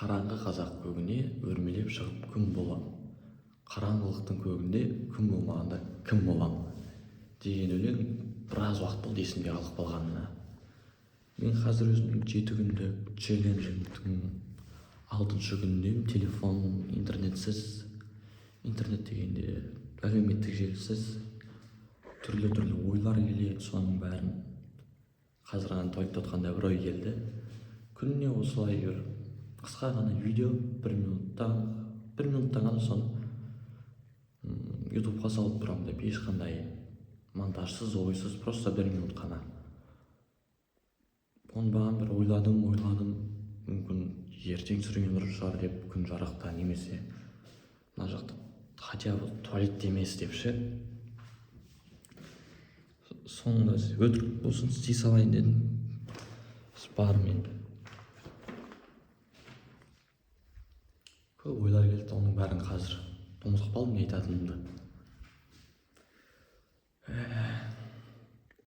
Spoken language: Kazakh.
Қараңғы қазақ көгіне өрмелеп шығып күн болам. Қараңғылықтың көгінде күн болмағанда кім болам? Деген өлең біраз уақыт болды есімде қалып қалғанына. Мен қазір өзімнің 7 күндік челленджімнің 6-шы күніндемін. Телефон, интернетсіз, интернет дегенде әлеуметтік желісіз, түрлі ойлар келеді. Соның бәрін қазір ғана тоқтатқанда бір ой келді. Күніне осылай бір қысқа ғана видео, 1 минуттан ғана соны ютубқа салып тұрамын деп, ешқандай монтажсыз, ойсыз, просто 1 минут қана. Оны бір ойладым, мүмкін ертең түсірген дұрыс шығар деп, күн жарықта немесе мына жақта хотя бы туалетте емес деп ше. Соңында өтірік болсын істей салайын дедім. Барымен көп ойлар келді, оның бәрін қазір ұмытып қалдым не айтатынымды.